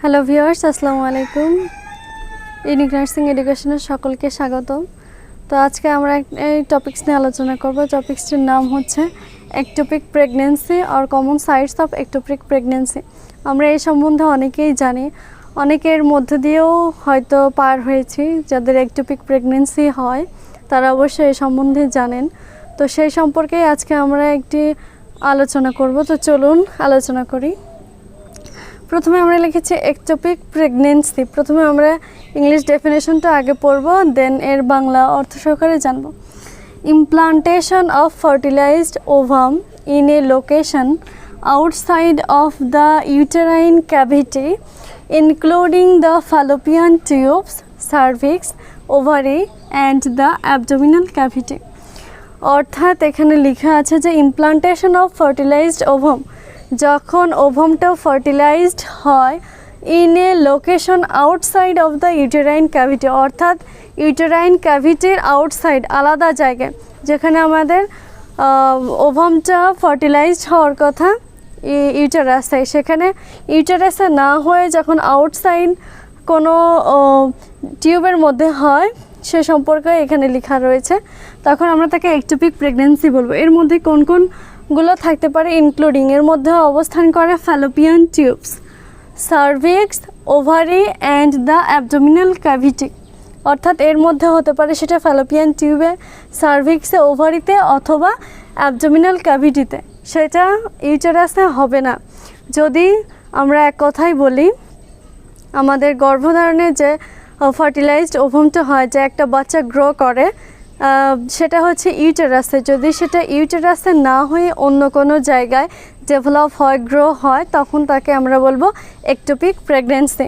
Hello viewers, আসসালামু আলাইকুম। Unique nursing এডুকেশনের সকলকে স্বাগতম। তো আজকে আমরা এই টপিকস নিয়ে আলোচনা করব। টপিক্সটির নাম হচ্ছে ectopic pregnancy or common sites of ectopic pregnancy. আমরা এই সম্বন্ধে অনেকেই জানি, অনেকের মধ্যে দিয়েও হয়তো পার হয়েছি। যাদের একটোপিক প্রেগনেন্সি হয় তারা অবশ্যই এই সম্বন্ধে জানেন। তো সেই সম্পর্কেই আজকে আমরা একটি আলোচনা করব। তো চলুন আলোচনা করি। প্রথমে আমরা লিখেছি একটোপিক প্রেগনেন্সি। প্রথমে আমরা ইংলিশ ডেফিনেশনটা আগে পড়ব, দেন এর বাংলা অর্থ সহকারে জানব। Implantation of fertilized ovum in a location outside of the uterine cavity including the fallopian tubes, cervix, ovary and the abdominal cavity। অর্থাৎ এখানে লেখা আছে যে ইমপ্লান্টেশন অফ ফার্টিলাইজড ওভাম, যখন ওভামটা ফার্টিলাইজড হয় in a location outside of the uterine cavity, অর্থাৎ uterine ক্যাভিটির আউটসাইড আলাদা জায়গায়, যেখানে আমাদের ওভামটা ফার্টিলাইজড হওয়ার কথা ইউটেরাসে, সেখানে ইউটেরাসে না হয়ে যখন আউটসাইড কোনো টিউবের মধ্যে হয় সে সম্পর্কে এখানে লেখা রয়েছে, তখন আমরা তাকে একটোপিক প্রেগনেন্সি বলবো। এর মধ্যে কোন কোনগুলো থাকতে পারে? ইনক্লুডিং, এর মধ্যে অবস্থান করে fallopian tubes, cervix, ovary and the abdominal cavity. অর্থাৎ এর মধ্যে হতে পারে সেটা ফ্যালোপিয়ান টিউবে, সার্ভিক্সে, ওভারিতে অথবা অ্যাবডোমিনাল ক্যাভিটিতে, সেটা ইউটেরাসে হবে না। যদি আমরা এক কথাই বলি, আমাদের গর্ভধারণে যে ফার্টিলাইজড ওভামটা হয়, যে একটা বাচ্চা গ্রো করে, সেটা হচ্ছে ইউটেরাসে। যদি সেটা ইউটেরাসে না হয়ে অন্য কোনো জায়গায় ডেভেলপ হয়, গ্রো হয়, তখন তাকে আমরা বলবো একটোপিক প্রেগনেন্সি।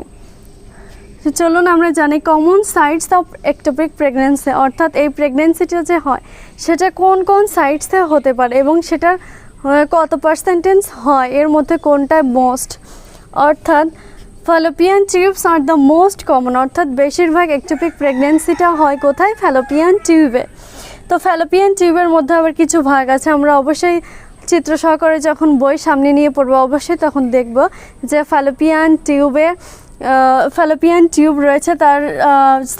চলুন আমরা জানি common sites of ectopic pregnancy, অর্থাৎ এই প্রেগনেন্সিটা যে হয় সেটা কোন কোন সাইটসে হতে পারে এবং সেটার কত পার্সেন্টেজ হয়, এর মধ্যে কোনটা মোস্ট। অর্থাৎ Fallopian tubes are the most common, অর্থাৎ বেশিরভাগ একটোপিক প্রেগনেন্সিটা হয় কোথায়? ফ্যালোপিয়ান টিউবে। তো ফ্যালোপিয়ান টিউবের মধ্যে আবার কিছু ভাগ আছে, আমরা অবশ্যই চিত্র সহকারে যখন বই সামনে নিয়ে পড়বো অবশ্যই তখন দেখব যে ফ্যালোপিয়ান টিউব রয়েছে, তার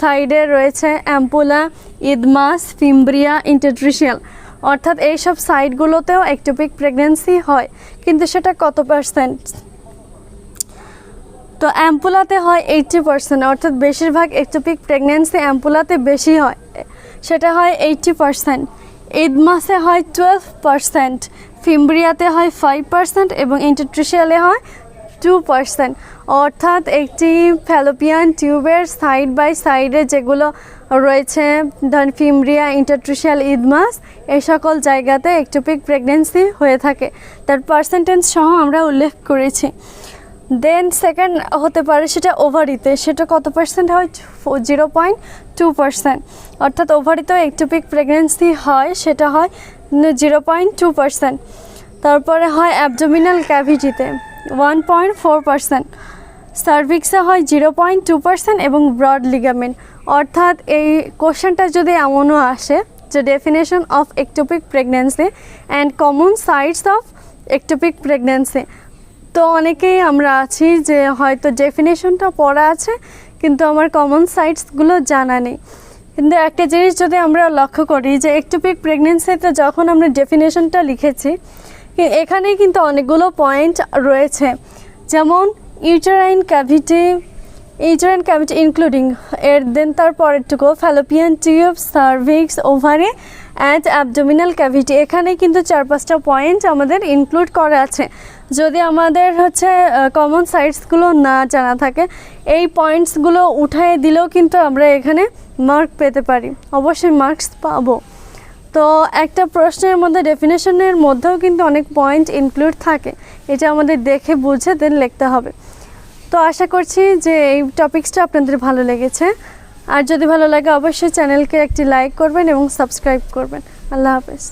সাইডে রয়েছে অ্যাম্পুলা, ইদমাস, ফিমব্রিয়া, ইন্টারট্রিশিয়াল, অর্থাৎ এইসব সাইডগুলোতেও একটোপিক প্রেগনেন্সি হয়, কিন্তু সেটা কত পার্সেন্ট? তো অ্যাম্পুলাতে হয় 80%, অর্থাৎ বেশিরভাগ একটোপিক প্রেগনেন্সি অ্যাম্পুলাতে বেশি হয়, সেটা হয় 80%। ইদমাসে হয় 12%, ফিমব্রিয়াতে হয় 5% এবং ইন্টারট্রিশিয়ালে হয় 2%। অর্থাৎ একটি ফ্যালোপিয়ান টিউবের সাইড বাই সাইডে যেগুলো রয়েছে, ধরেন ফিমব্রিয়া, ইন্টারট্রিশিয়াল, ইদমাস, এই সকল জায়গাতে একটোপিক প্রেগনেন্সি হয়ে থাকে, তার পার্সেন্টেজ সহ আমরা উল্লেখ করেছি। দেন সেকেন্ড হতে পারে সেটা ওভারিতে, সেটা কত পার্সেন্ট হয়? 0.2%, অর্থাৎ ওভারিতেও একটোপিক প্রেগনেন্সি হয়, সেটা হয় 0.2%। তারপরে হয় অ্যাবডোমিনাল ক্যাভিটিতে 1.4%, সার্ভিক্সে হয় 0.2% এবং ব্রড লিগামেন্ট। অর্থাৎ এই কোশ্চেনটা যদি এমনও আসে যে definition of ectopic pregnancy and common sites of ectopic pregnancy, তো অনেকেই আমরা আছি যে হয়তো ডেফিনেশনটা পড়া আছে কিন্তু আমার কমন সাইটসগুলো জানা নেই। কিন্তু একটা জিনিস যদি আমরা লক্ষ্য করি যে একটোপিক প্রেগনেন্সিতে যখন আমরা ডেফিনেশনটা লিখেছি, এখানেই কিন্তু অনেকগুলো পয়েন্ট রয়েছে, যেমন ইউটেরাইন ক্যাভিটি ইনক্লুডিং, এর দেন তারপরেরটুকু fallopian tube, cervix, ovary and abdominal cavity. এখানে কিন্তু 4-5টা পয়েন্ট আমাদের ইনক্লুড করা আছে। যদি আমাদের কমন সাইটসগুলো না জানা থাকে, এই পয়েন্টসগুলো উঠায় দিলেও কিন্তু আমরা এখানে মার্ক পেতে পারি, অবশ্যই মার্কস পাবো। তো একটা প্রশ্নের মধ্যে ডেফিনেশনের মধ্যেও কিন্তু অনেক পয়েন্ট ইনক্লুড থাকে, এটা আমাদের দেখে বুঝে দেন লিখতে হবে। তো আশা করছি যে এই টপিক্সটা আপনাদের ভালো লেগেছে, আর যদি ভালো লাগে অবশ্যই চ্যানেলকে একটি লাইক করবেন এবং সাবস্ক্রাইব করবেন। আল্লাহ হাফেজ।